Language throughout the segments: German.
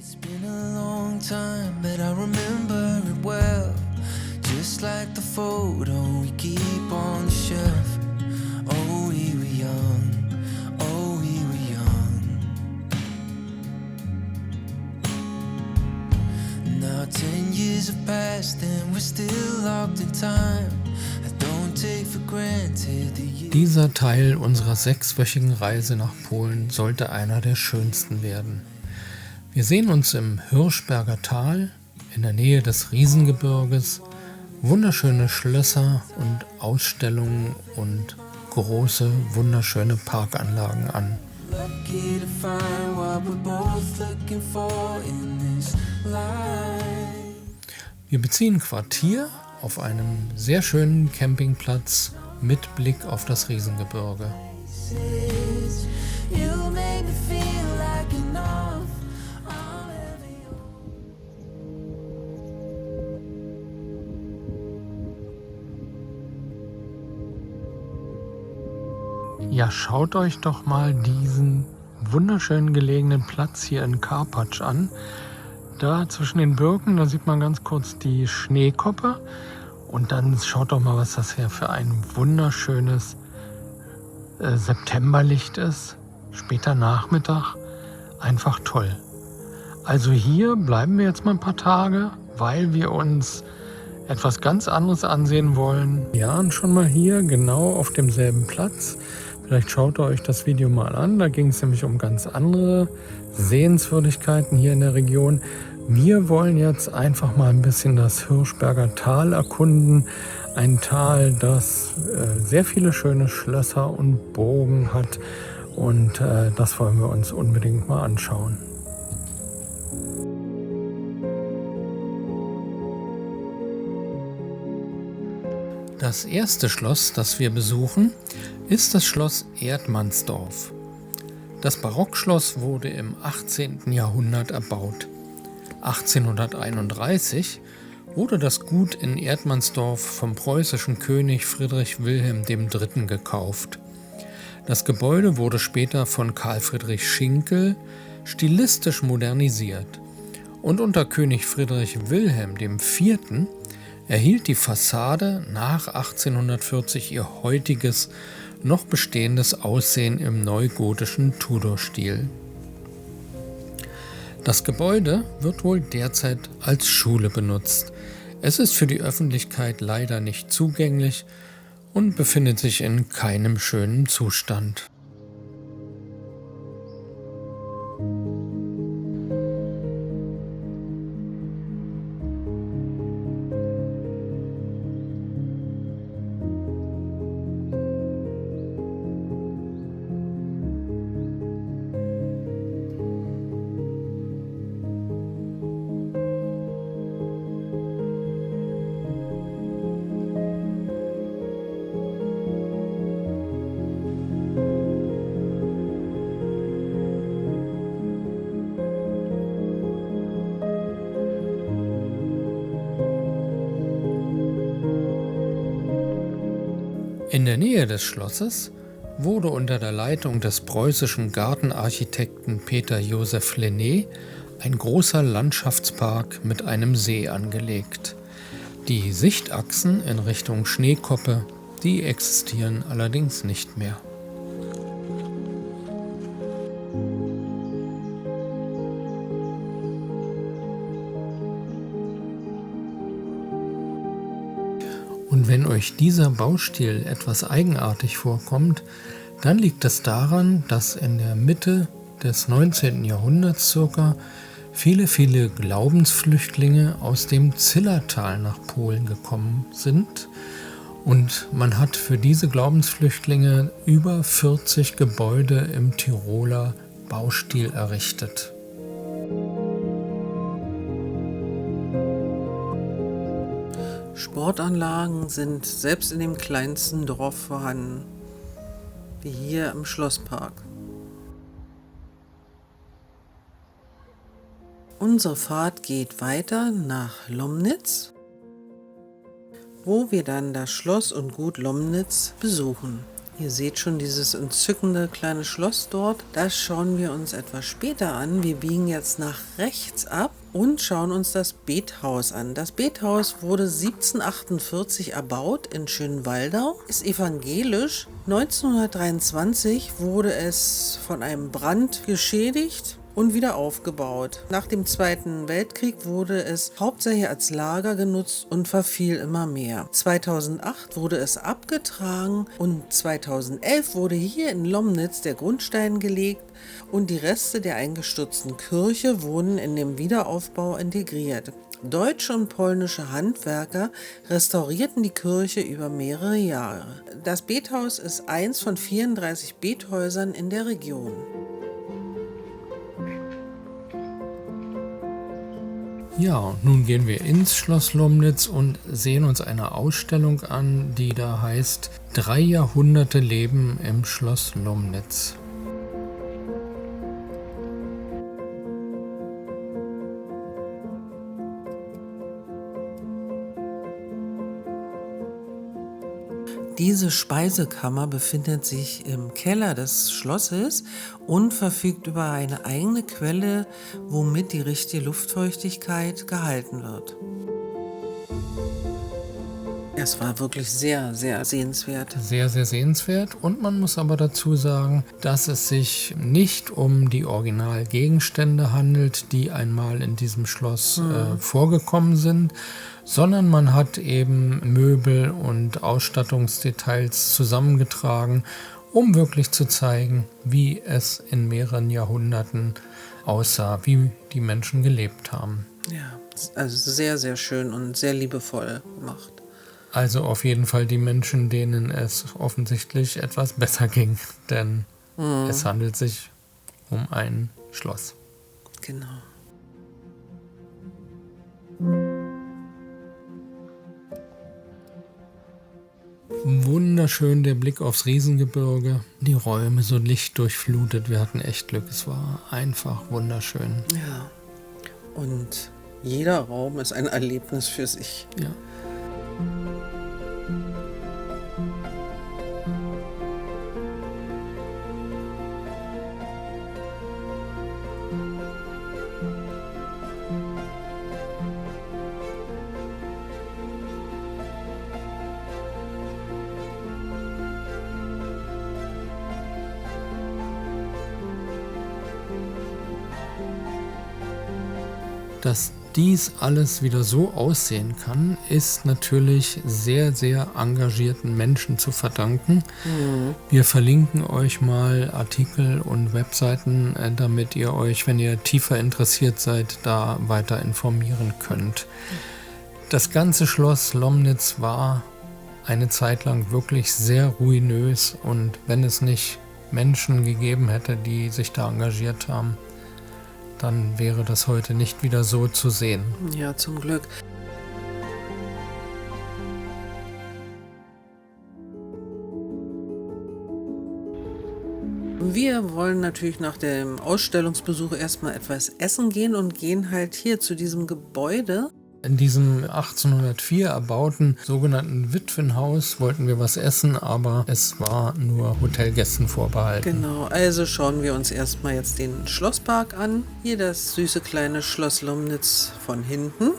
It's been a long time, but I remember it well. Just like the photo we keep on the shelf. Oh, we were young. Oh, we were young. Now 10 years have passed and we're still locked in time. I don't take for granted the years. Dieser Teil unserer 6-wöchigen Reise nach Polen sollte einer der schönsten werden. Wir sehen uns im Hirschberger Tal in der Nähe des Riesengebirges wunderschöne Schlösser und Ausstellungen und große, wunderschöne Parkanlagen an. Lucky to find what we're both looking for in this life. Wir beziehen Quartier auf einem sehr schönen Campingplatz mit Blick auf das Riesengebirge. You make me feel like enough. I'll ever Ja, schaut euch doch mal diesen wunderschön gelegenen Platz hier in Karpacz an. Da zwischen den Birken, da sieht man ganz kurz die Schneekoppe. Und dann schaut doch mal, was das hier für ein wunderschönes Septemberlicht ist. Später Nachmittag. Einfach toll. Also hier bleiben wir jetzt mal ein paar Tage, weil wir uns etwas ganz anderes ansehen wollen. Ja, und schon mal hier genau auf demselben Platz. Vielleicht schaut ihr euch das Video mal an. Da ging es nämlich um ganz andere Sehenswürdigkeiten hier in der Region. Wir wollen jetzt einfach mal ein bisschen das Hirschberger Tal erkunden. Ein Tal, das sehr viele schöne Schlösser und Burgen hat. Und das wollen wir uns unbedingt mal anschauen. Das erste Schloss, das wir besuchen, ist das Schloss Erdmannsdorf. Das Barockschloss wurde im 18. Jahrhundert erbaut. 1831 wurde das Gut in Erdmannsdorf vom preußischen König Friedrich Wilhelm III. Gekauft. Das Gebäude wurde später von Karl Friedrich Schinkel stilistisch modernisiert und unter König Friedrich Wilhelm IV. Erhielt die Fassade nach 1840 ihr heutiges, noch bestehendes Aussehen im neugotischen Tudorstil. Das Gebäude wird wohl derzeit als Schule benutzt. Es ist für die Öffentlichkeit leider nicht zugänglich und befindet sich in keinem schönen Zustand. In der Nähe des Schlosses wurde unter der Leitung des preußischen Gartenarchitekten Peter Joseph Lenné ein großer Landschaftspark mit einem See angelegt. Die Sichtachsen in Richtung Schneekoppe, die existieren allerdings nicht mehr. Und wenn euch dieser Baustil etwas eigenartig vorkommt, dann liegt es daran, dass in der Mitte des 19. Jahrhunderts circa viele Glaubensflüchtlinge aus dem Zillertal nach Polen gekommen sind. Und man hat für diese Glaubensflüchtlinge über 40 Gebäude im Tiroler Baustil errichtet. Sportanlagen sind selbst in dem kleinsten Dorf vorhanden, wie hier im Schlosspark. Unsere Fahrt geht weiter nach Lomnitz, wo wir dann das Schloss und Gut Lomnitz besuchen. Ihr seht schon dieses entzückende kleine Schloss dort. Das schauen wir uns etwas später an. Wir biegen jetzt nach rechts ab und schauen uns das Bethaus an. Das Bethaus wurde 1748 erbaut in Schönwaldau, ist evangelisch. 1923 wurde es von einem Brand geschädigt und wieder aufgebaut. Nach dem Zweiten Weltkrieg wurde es hauptsächlich als Lager genutzt und verfiel immer mehr. 2008 wurde es abgetragen und 2011 wurde hier in Lomnitz der Grundstein gelegt und die Reste der eingestürzten Kirche wurden in den Wiederaufbau integriert. Deutsche und polnische Handwerker restaurierten die Kirche über mehrere Jahre. Das Bethaus ist eins von 34 Bethäusern in der Region. Ja, und nun gehen wir ins Schloss Lomnitz und sehen uns eine Ausstellung an, die da heißt 3 Jahrhunderte Leben im Schloss Lomnitz. Diese Speisekammer befindet sich im Keller des Schlosses und verfügt über eine eigene Quelle, womit die richtige Luftfeuchtigkeit gehalten wird. Es war wirklich sehr, sehr sehenswert. Sehr, sehr sehenswert. Und man muss aber dazu sagen, dass es sich nicht um die Originalgegenstände handelt, die einmal in diesem Schloss vorgekommen sind, sondern man hat eben Möbel und Ausstattungsdetails zusammengetragen, um wirklich zu zeigen, wie es in mehreren Jahrhunderten aussah, wie die Menschen gelebt haben. Ja, also sehr, sehr schön und sehr liebevoll gemacht. Also auf jeden Fall die Menschen, denen es offensichtlich etwas besser ging, denn es handelt sich um ein Schloss. Genau. Wunderschön der Blick aufs Riesengebirge, die Räume so lichtdurchflutet. Wir hatten echt Glück, es war einfach wunderschön. Ja, und jeder Raum ist ein Erlebnis für sich. Ja. Dass dies alles wieder so aussehen kann, ist natürlich sehr, sehr engagierten Menschen zu verdanken. Wir verlinken euch mal Artikel und Webseiten, damit ihr euch, wenn ihr tiefer interessiert seid, da weiter informieren könnt. Das ganze Schloss Lomnitz war eine Zeit lang wirklich sehr ruinös und wenn es nicht Menschen gegeben hätte, die sich da engagiert haben, dann wäre das heute nicht wieder so zu sehen. Ja, zum Glück. Wir wollen natürlich nach dem Ausstellungsbesuch erstmal etwas essen gehen und gehen halt hier zu diesem Gebäude. In diesem 1804 erbauten sogenannten Witwenhaus wollten wir was essen, aber es war nur Hotelgästen vorbehalten. Genau, also schauen wir uns erstmal jetzt den Schlosspark an. Hier das süße kleine Schloss Lomnitz von hinten.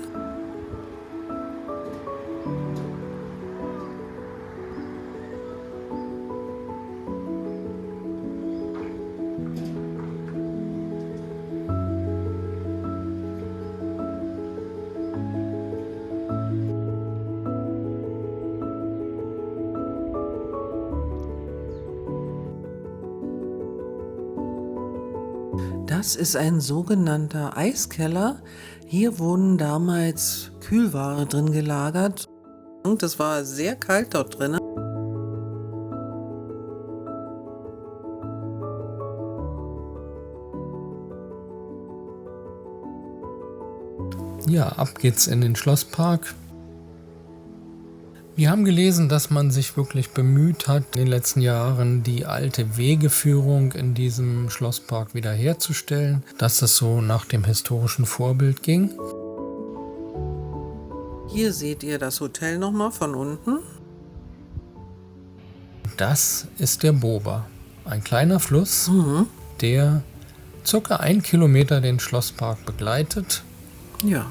Das ist ein sogenannter Eiskeller. Hier wurden damals Kühlware drin gelagert. Und es war sehr kalt dort drin. Ja, ab geht's in den Schlosspark. Wir haben gelesen, dass man sich wirklich bemüht hat, in den letzten Jahren die alte Wegeführung in diesem Schlosspark wiederherzustellen, dass es so nach dem historischen Vorbild ging. Hier seht ihr das Hotel nochmal von unten. das ist der Bober. Ein kleiner Fluss, der ca. 1 Kilometer den Schlosspark begleitet Ja,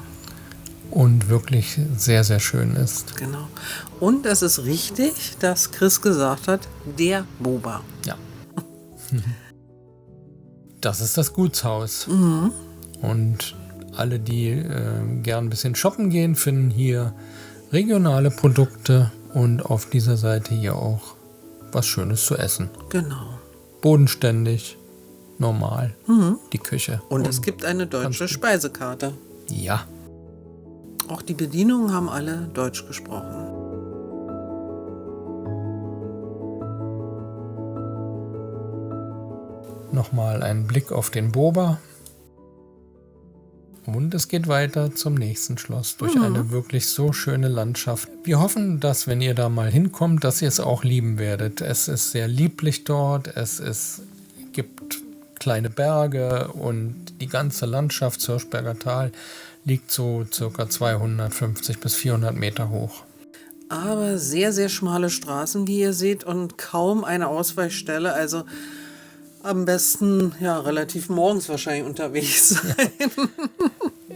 und wirklich sehr, sehr schön ist. genau. Und es ist richtig, dass Chris gesagt hat, der Bober. Ja. Das ist das Gutshaus. Und alle, die gern ein bisschen shoppen gehen, finden hier regionale Produkte und auf dieser Seite hier auch was Schönes zu essen. Genau. Bodenständig, normal, die Küche. Und es gibt eine deutsche Speisekarte. Ja, Auch die Bedienungen haben alle Deutsch gesprochen. nochmal ein Blick auf den Bober. Und es geht weiter zum nächsten Schloss durch eine wirklich so schöne Landschaft. Wir hoffen, dass, wenn ihr da mal hinkommt, dass ihr es auch lieben werdet. Es ist sehr lieblich dort, gibt kleine Berge und die ganze Landschaft, Hirschberger Tal, liegt so ca. 250 bis 400 Meter hoch. Aber sehr, sehr schmale Straßen, wie ihr seht, und kaum eine Ausweichstelle. Also am besten ja relativ morgens wahrscheinlich unterwegs sein.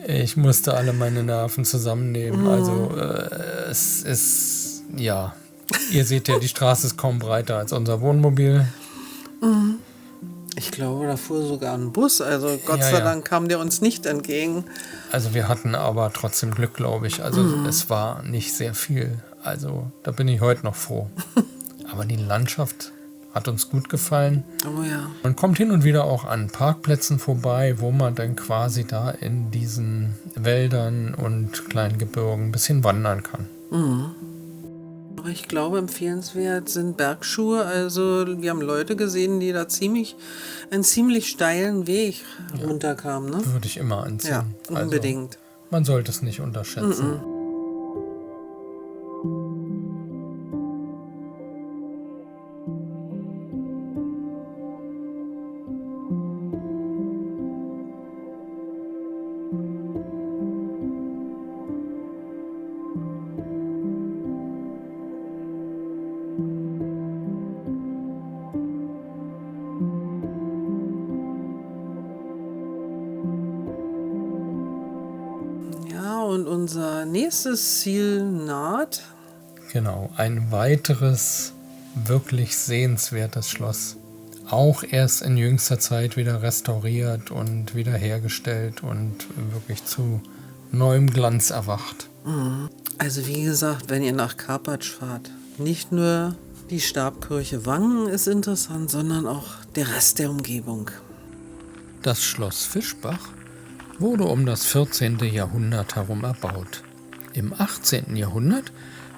Ich musste alle meine Nerven zusammennehmen. Also es ist, ja, ihr seht ja, die Straße ist kaum breiter als unser Wohnmobil. Ich glaube, da fuhr sogar ein Bus. Also Gott sei Dank kam der uns nicht entgegen. Also wir hatten aber trotzdem Glück, glaube ich. Also es war nicht sehr viel. Also da bin ich heute noch froh. Aber die Landschaft hat uns gut gefallen. Oh ja. Man kommt hin und wieder auch an Parkplätzen vorbei, wo man dann quasi da in diesen Wäldern und kleinen Gebirgen ein bisschen wandern kann. Aber ich glaube, empfehlenswert sind Bergschuhe. Also wir haben Leute gesehen, die da einen ziemlich steilen Weg runterkamen. Ne? Würde ich immer anziehen. Ja, unbedingt. Also, man sollte es nicht unterschätzen. Ja, und unser nächstes Ziel naht. Genau, ein weiteres wirklich sehenswertes Schloss. Auch erst in jüngster Zeit wieder restauriert und wiederhergestellt und wirklich zu neuem Glanz erwacht. Also wie gesagt, wenn ihr nach Karpatsch fahrt, nicht nur die Stabkirche Wangen ist interessant, sondern auch der Rest der Umgebung. Das Schloss Fischbach wurde um das 14. Jahrhundert herum erbaut. Im 18. Jahrhundert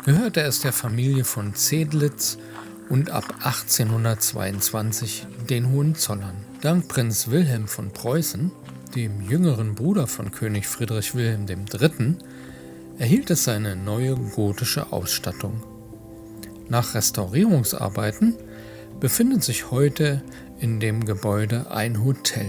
gehörte es der Familie von Zedlitz und ab 1822 den Hohenzollern. Dank Prinz Wilhelm von Preußen, dem jüngeren Bruder von König Friedrich Wilhelm III., erhielt es seine neue gotische Ausstattung. Nach Restaurierungsarbeiten befindet sich heute in dem Gebäude ein Hotel.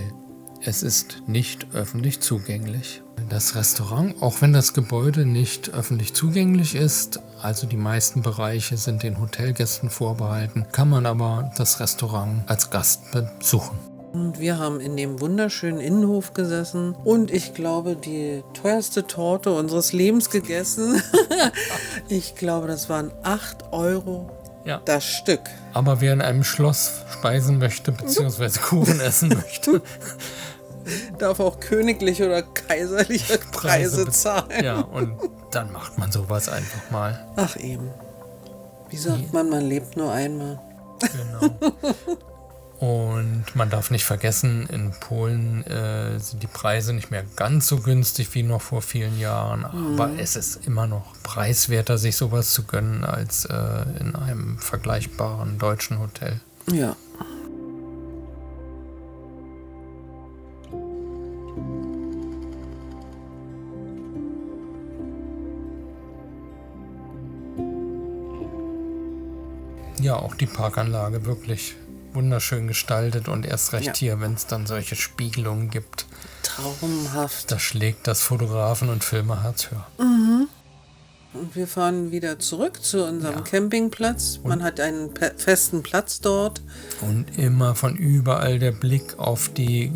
Es ist nicht öffentlich zugänglich. Das Restaurant, auch wenn das Gebäude nicht öffentlich zugänglich ist, also die meisten Bereiche sind den Hotelgästen vorbehalten, kann man aber das Restaurant als Gast besuchen. Und wir haben in dem wunderschönen Innenhof gesessen und ich glaube, die teuerste Torte unseres Lebens gegessen. Ich glaube, das waren 8 Euro das Stück. Aber wer in einem Schloss speisen möchte, beziehungsweise Kuchen essen möchte, darf auch königliche oder kaiserliche Preise zahlen. Ja, und dann macht man sowas einfach mal. Ach eben. Wie sagt man lebt nur einmal. Genau. Und man darf nicht vergessen, in Polen sind die Preise nicht mehr ganz so günstig wie noch vor vielen Jahren. Aber es ist immer noch preiswerter, sich sowas zu gönnen, als in einem vergleichbaren deutschen Hotel. Ja. Ja, auch die Parkanlage wirklich wunderschön gestaltet und erst recht hier, wenn es dann solche Spiegelungen gibt. Traumhaft. Da schlägt das Fotografen- und Filmerherz höher. und wir fahren wieder zurück zu unserem Ja. Campingplatz. Man hat einen festen Platz dort. Und immer von überall der Blick auf die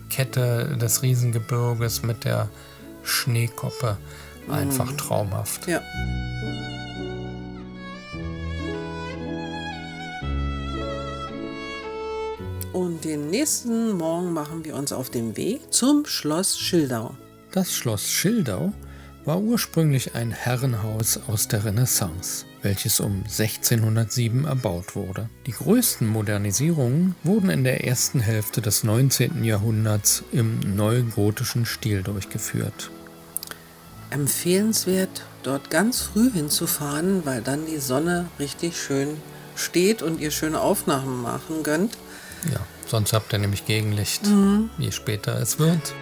Kette des Riesengebirges mit der Schneekoppe. Einfach traumhaft. Ja. Und den nächsten Morgen machen wir uns auf den Weg zum Schloss Schildau. Das Schloss Schildau war ursprünglich ein Herrenhaus aus der Renaissance, welches um 1607 erbaut wurde. Die größten Modernisierungen wurden in der ersten Hälfte des 19. Jahrhunderts im neugotischen Stil durchgeführt. Empfehlenswert, dort ganz früh hinzufahren, weil dann die Sonne richtig schön steht und ihr schöne Aufnahmen machen könnt. Ja, sonst habt ihr nämlich Gegenlicht, je später es wird.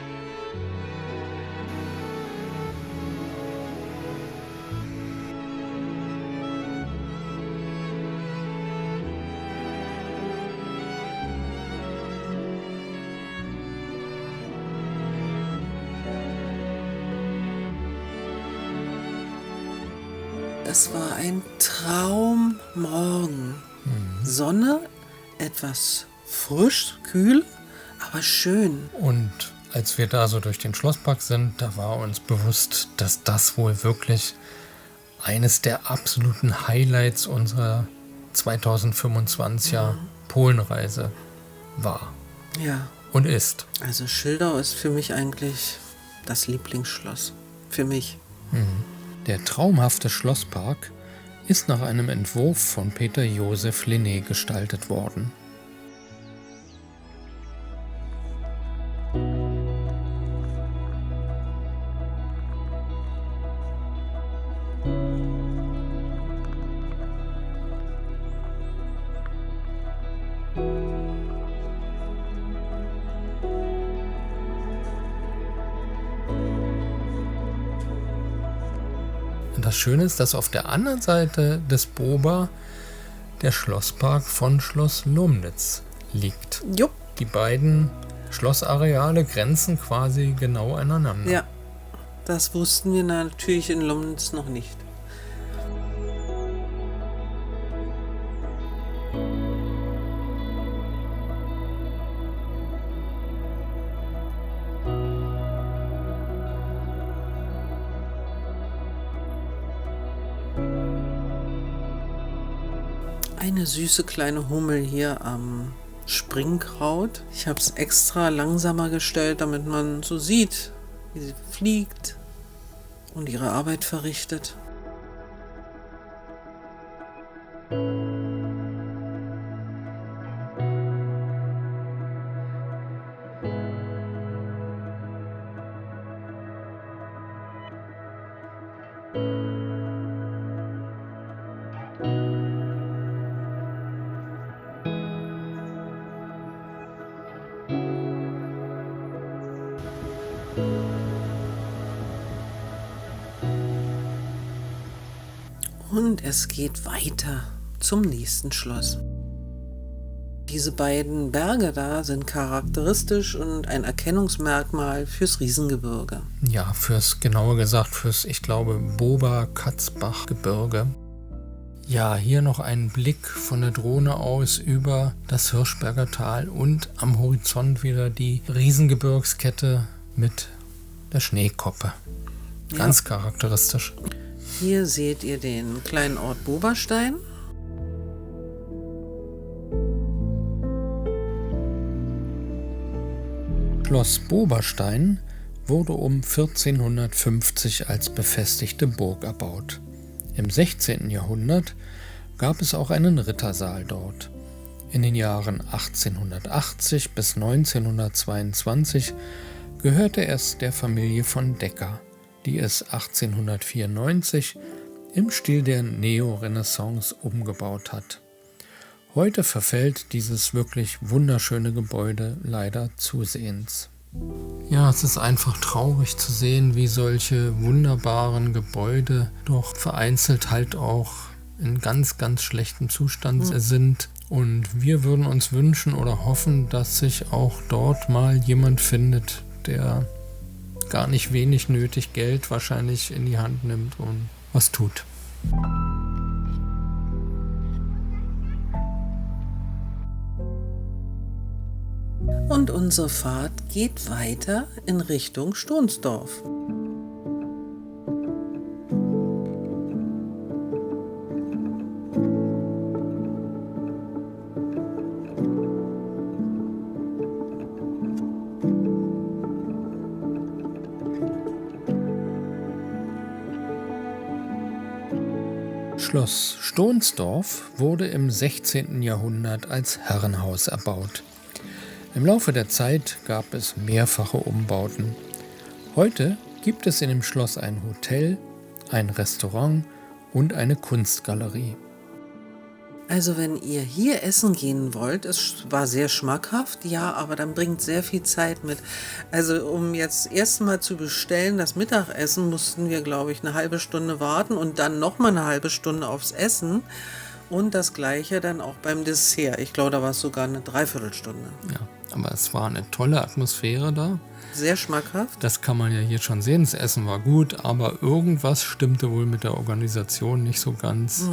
Es war ein Traummorgen. Sonne, etwas frisch, kühl, aber schön. Und als wir da so durch den Schlosspark sind, da war uns bewusst, dass das wohl wirklich eines der absoluten Highlights unserer 2025er Polenreise war Ja, und ist. also Schildau ist für mich eigentlich das Lieblingsschloss. Für mich. Der traumhafte Schlosspark ist nach einem Entwurf von Peter Joseph Lenné gestaltet worden. Und das Schöne ist, dass auf der anderen Seite des Bober der Schlosspark von Schloss Lumnitz liegt. Jupp. Die beiden Schlossareale grenzen quasi genau aneinander. Ja, das wussten wir natürlich in Lumnitz noch nicht. Eine süße kleine Hummel hier am Springkraut. Ich habe es extra langsamer gestellt, damit man so sieht, wie sie fliegt und ihre Arbeit verrichtet. Und es geht weiter zum nächsten Schloss. Diese beiden Berge da sind charakteristisch und ein Erkennungsmerkmal fürs Riesengebirge. Ja, genauer gesagt fürs, ich glaube, Bober-Katzbach-Gebirge. Ja, hier noch ein Blick von der Drohne aus über das Hirschberger Tal und am Horizont wieder die Riesengebirgskette mit der Schneekoppe. Ganz charakteristisch. Hier seht ihr den kleinen Ort Boberstein. Schloss Boberstein wurde um 1450 als befestigte Burg erbaut. Im 16. Jahrhundert gab es auch einen Rittersaal dort. In den Jahren 1880 bis 1922 gehörte es der Familie von Decker, die es 1894 im Stil der Neorenaissance umgebaut hat. Heute verfällt dieses wirklich wunderschöne Gebäude leider zusehends. Ja, es ist einfach traurig zu sehen, wie solche wunderbaren Gebäude doch vereinzelt halt auch in ganz, ganz schlechtem Zustand sind. Und wir würden uns wünschen oder hoffen, dass sich auch dort mal jemand findet, der gar nicht wenig nötig Geld wahrscheinlich in die Hand nimmt und was tut. Und unsere Fahrt geht weiter in Richtung Stonsdorf. Schloss Stonsdorf wurde im 16. Jahrhundert als Herrenhaus erbaut. Im Laufe der Zeit gab es mehrfache Umbauten. Heute gibt es in dem Schloss ein Hotel, ein Restaurant und eine Kunstgalerie. Also wenn ihr hier essen gehen wollt, es war sehr schmackhaft, ja, aber dann bringt sehr viel Zeit mit. Also um jetzt erstmal zu bestellen, das Mittagessen, mussten wir, glaube ich, eine halbe Stunde warten und dann nochmal eine halbe Stunde aufs Essen. Und das gleiche dann auch beim Dessert. Ich glaube, da war es sogar eine Dreiviertelstunde. Ja, aber es war eine tolle Atmosphäre da. Sehr schmackhaft. Das kann man ja hier schon sehen. Das Essen war gut, aber irgendwas stimmte wohl mit der Organisation nicht so ganz.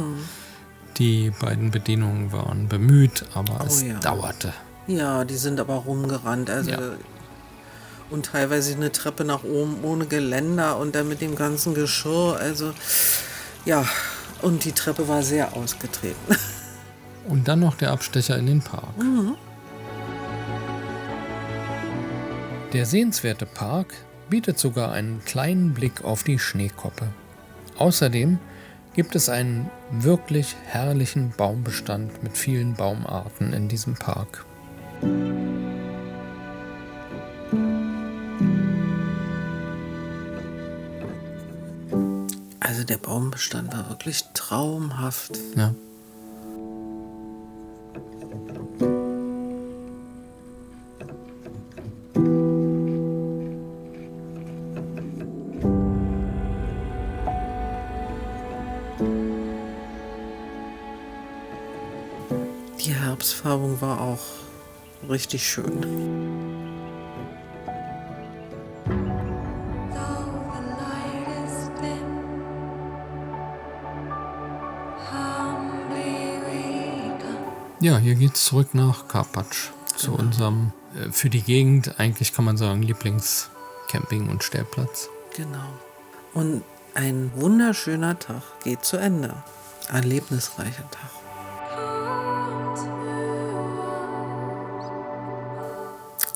Die beiden Bedienungen waren bemüht, aber es dauerte. Ja, die sind aber rumgerannt. Also und teilweise eine Treppe nach oben ohne Geländer und dann mit dem ganzen Geschirr. Also ja, und die Treppe war sehr ausgetreten. Und dann noch der Abstecher in den Park. Der sehenswerte Park bietet sogar einen kleinen Blick auf die Schneekoppe. Außerdem gibt es einen wirklich herrlichen Baumbestand mit vielen Baumarten in diesem Park. Also der Baumbestand war wirklich traumhaft. Ja. Die Herbstfärbung war auch richtig schön. Ja, hier geht's zurück nach Karpatsch, zu unserem, für die Gegend eigentlich kann man sagen, Lieblingscamping- und Stellplatz. Genau. Und ein wunderschöner Tag geht zu Ende. Ein erlebnisreicher Tag.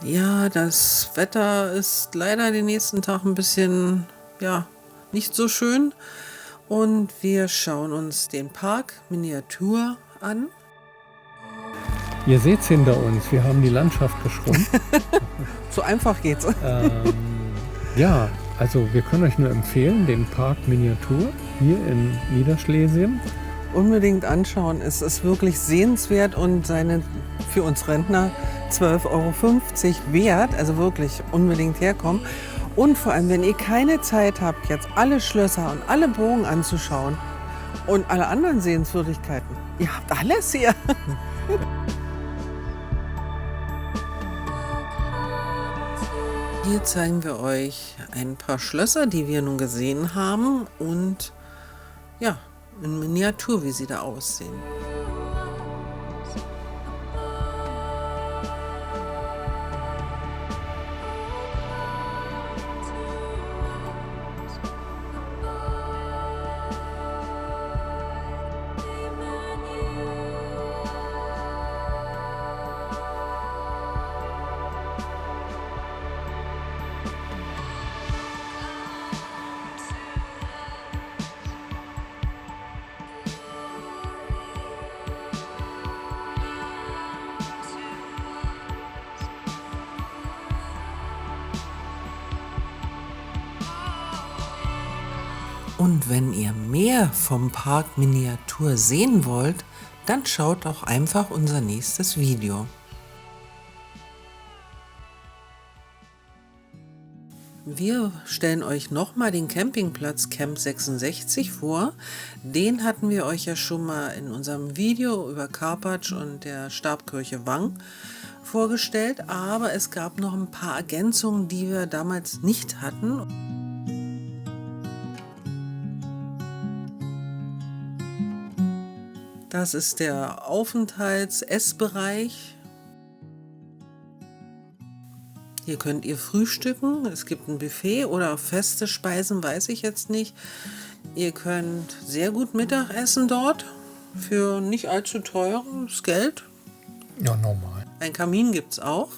Ja, das Wetter ist leider den nächsten Tag ein bisschen, nicht so schön. Und wir schauen uns den Park Miniatur an. Ihr seht's hinter uns, wir haben die Landschaft geschrumpft. So einfach geht's. Ja, also wir können euch nur empfehlen, den Park Miniatur hier in Niederschlesien. Unbedingt anschauen. Es ist wirklich sehenswert und seine für uns Rentner 12,50 € wert. Also wirklich unbedingt herkommen. Und vor allem, wenn ihr keine Zeit habt, jetzt alle Schlösser und alle Burgen anzuschauen und alle anderen Sehenswürdigkeiten, ihr habt alles hier. Hier zeigen wir euch ein paar Schlösser, die wir nun gesehen haben und ja, in Miniatur, wie sie da aussehen. Und wenn ihr mehr vom Park Miniatur sehen wollt, dann schaut doch einfach unser nächstes Video. Wir stellen euch nochmal den Campingplatz Camp 66 vor. Den hatten wir euch ja schon mal in unserem Video über Karpatsch und der Stabkirche Wang vorgestellt, aber es gab noch ein paar Ergänzungen, die wir damals nicht hatten. Das ist der Aufenthalts-Essbereich. Hier könnt ihr frühstücken. Es gibt ein Buffet oder feste Speisen, weiß ich jetzt nicht. Ihr könnt sehr gut Mittag essen dort für nicht allzu teures Geld. Ja, normal. Ein Kamin gibt es auch.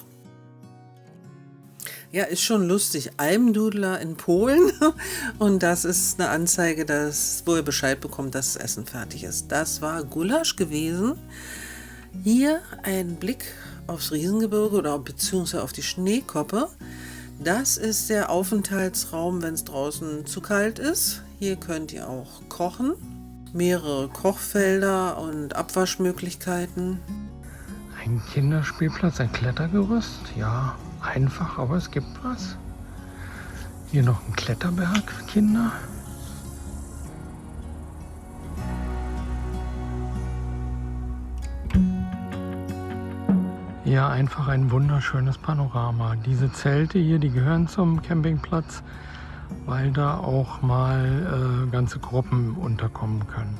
Ja, ist schon lustig. Almdudler in Polen. Und das ist eine Anzeige, wo ihr Bescheid bekommt, dass das Essen fertig ist. Das war Gulasch gewesen. Hier ein Blick aufs Riesengebirge oder beziehungsweise auf die Schneekoppe. Das ist der Aufenthaltsraum, wenn es draußen zu kalt ist. Hier könnt ihr auch kochen. Mehrere Kochfelder und Abwaschmöglichkeiten. Ein Kinderspielplatz, ein Klettergerüst. Ja, einfach, aber es gibt was. Hier noch ein Kletterberg für Kinder. Ja, einfach ein wunderschönes Panorama. Diese Zelte hier, die gehören zum Campingplatz, weil da auch mal ganze Gruppen unterkommen können.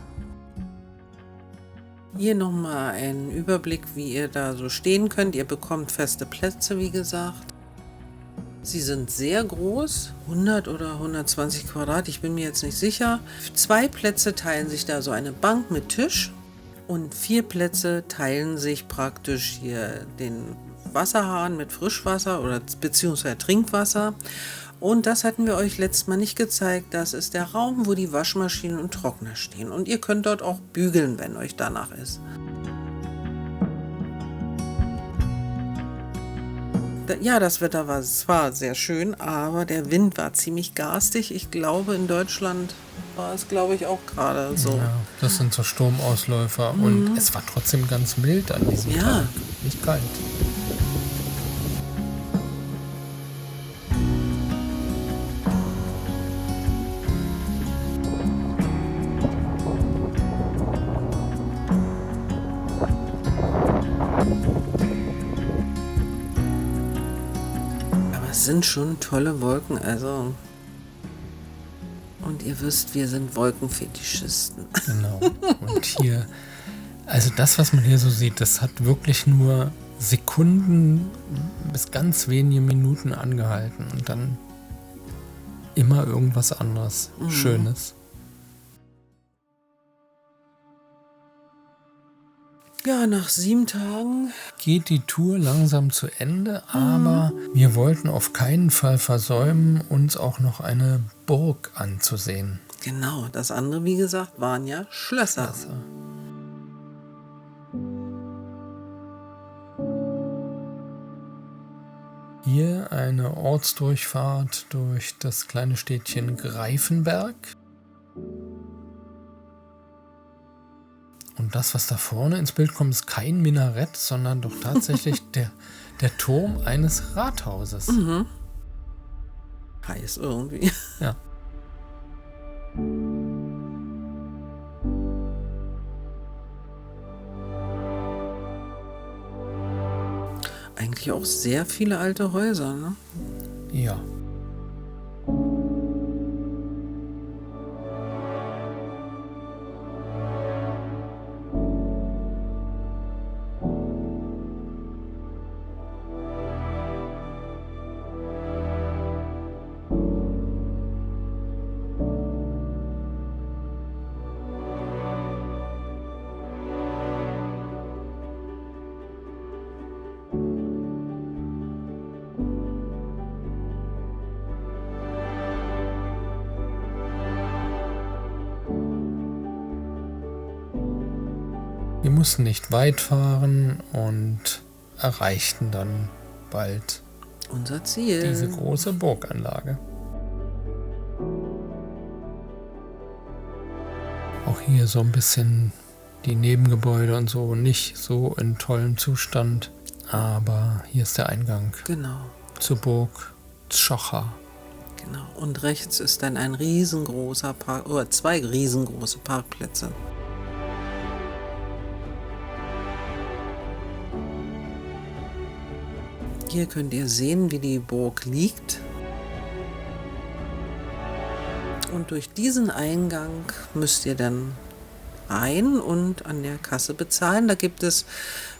Hier nochmal ein Überblick, wie ihr da so stehen könnt. Ihr bekommt feste Plätze, wie gesagt. Sie sind sehr groß, 100 oder 120 Quadrat, ich bin mir jetzt nicht sicher. 2 Plätze teilen sich da so eine Bank mit Tisch und 4 Plätze teilen sich praktisch hier den Wasserhahn mit Frischwasser oder beziehungsweise Trinkwasser. Und das hatten wir euch letztes Mal nicht gezeigt. Das ist der Raum, wo die Waschmaschinen und Trockner stehen. Und ihr könnt dort auch bügeln, wenn euch danach ist. Ja, das Wetter war zwar sehr schön, aber der Wind war ziemlich garstig. Ich glaube, in Deutschland war es, glaube ich, auch gerade so. Ja, das sind so Sturmausläufer. Und es war trotzdem ganz mild an diesem Tag. Nicht kalt. Es sind schon tolle Wolken, also. Und ihr wisst, wir sind Wolkenfetischisten. Genau. Und hier, also das, was man hier so sieht, das hat wirklich nur Sekunden bis ganz wenige Minuten angehalten und dann immer irgendwas anderes, Schönes. Ja, nach 7 Tagen Geht die Tour langsam zu Ende, aber wir wollten auf keinen Fall versäumen, uns auch noch eine Burg anzusehen. Genau, das andere, wie gesagt, waren ja Schlösser. Hier eine Ortsdurchfahrt durch das kleine Städtchen Greifenberg. Und das, was da vorne ins Bild kommt, ist kein Minarett, sondern doch tatsächlich der Turm eines Rathauses. Heiß irgendwie. Ja. Eigentlich auch sehr viele alte Häuser, ne? Ja. Wir mussten nicht weit fahren und erreichten dann bald Unser Ziel. diese große Burganlage. Auch hier so ein bisschen die Nebengebäude und so nicht so in tollem Zustand, aber hier ist der Eingang Genau, zur Burg Zschocha. genau. Und rechts ist dann ein riesengroßer Park, oder 2 riesengroße Parkplätze. Hier könnt ihr sehen, wie die Burg liegt. Und durch diesen Eingang müsst ihr dann rein und an der Kasse bezahlen. Da gibt es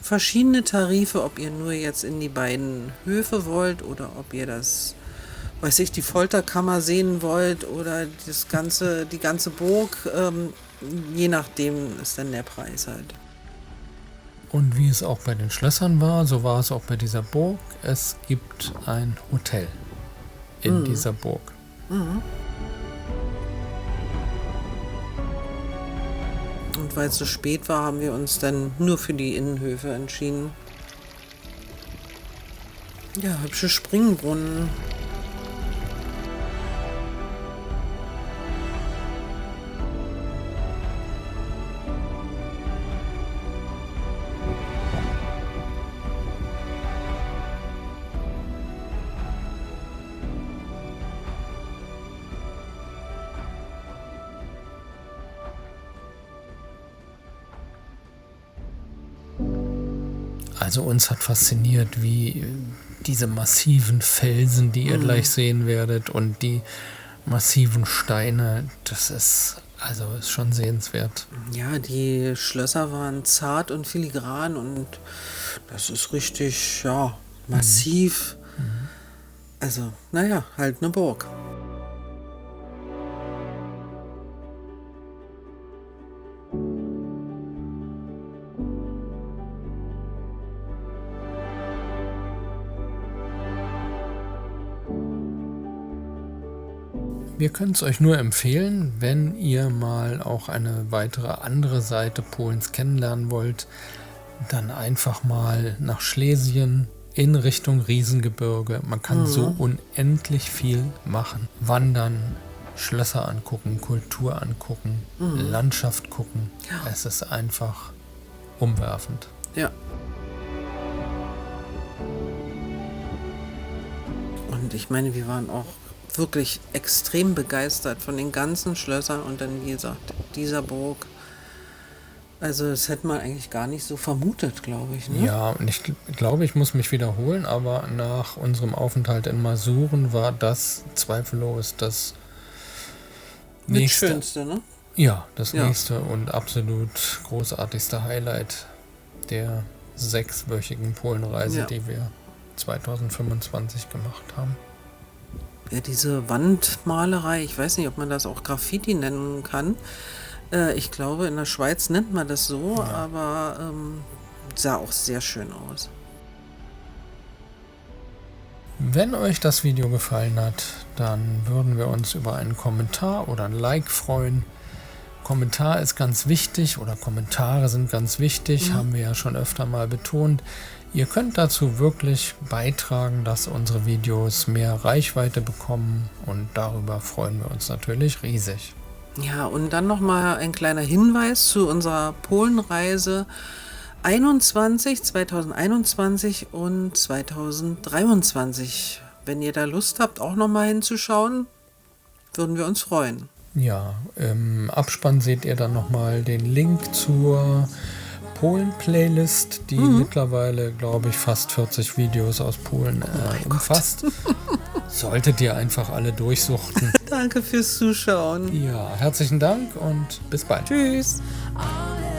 verschiedene Tarife, ob ihr nur jetzt in die beiden Höfe wollt oder ob ihr das, weiß ich, die Folterkammer sehen wollt oder die ganze Burg. Je nachdem ist dann der Preis halt. Und wie es auch bei den Schlössern war, so war es auch bei dieser Burg. Es gibt ein Hotel in dieser Burg. Und weil es so spät war, haben wir uns dann nur für die Innenhöfe entschieden. Ja, hübsche Springbrunnen. Also uns hat fasziniert, wie diese massiven Felsen, die ihr gleich sehen werdet, und die massiven Steine, das ist schon sehenswert. Ja, die Schlösser waren zart und filigran und das ist richtig, ja, massiv. Also, naja, halt eine Burg. Wir können es euch nur empfehlen, wenn ihr mal auch eine weitere andere Seite Polens kennenlernen wollt, dann einfach mal nach Schlesien in Richtung Riesengebirge. Man kann so unendlich viel machen. Wandern, Schlösser angucken, Kultur angucken, Landschaft gucken. Ja. Es ist einfach umwerfend. Ja. Und ich meine, wir waren auch wirklich extrem begeistert von den ganzen Schlössern und dann, wie gesagt, dieser Burg. Also das hätte man eigentlich gar nicht so vermutet, glaube ich. Ne? Ja, und ich glaube, ich muss mich wiederholen, aber nach unserem Aufenthalt in Masuren war das zweifellos das nächste. Schönste, ne? Ja, das nächste und absolut großartigste Highlight der 6-wöchigen Polenreise, die wir 2025 gemacht haben. Ja, diese Wandmalerei, ich weiß nicht, ob man das auch Graffiti nennen kann. Ich glaube, in der Schweiz nennt man das so, aber sah auch sehr schön aus. Wenn euch das Video gefallen hat, dann würden wir uns über einen Kommentar oder ein Like freuen. Kommentar ist ganz wichtig oder Kommentare sind ganz wichtig, haben wir ja schon öfter mal betont. Ihr könnt dazu wirklich beitragen, dass unsere Videos mehr Reichweite bekommen und darüber freuen wir uns natürlich riesig. Ja, und dann nochmal ein kleiner Hinweis zu unserer Polenreise 2021 und 2023. Wenn ihr da Lust habt, auch nochmal hinzuschauen, würden wir uns freuen. Ja, im Abspann seht ihr dann nochmal den Link zur Polen-Playlist, die mittlerweile, glaube ich, fast 40 Videos aus Polen umfasst. Solltet ihr einfach alle durchsuchten. Danke fürs Zuschauen. Ja, herzlichen Dank und bis bald. Tschüss. All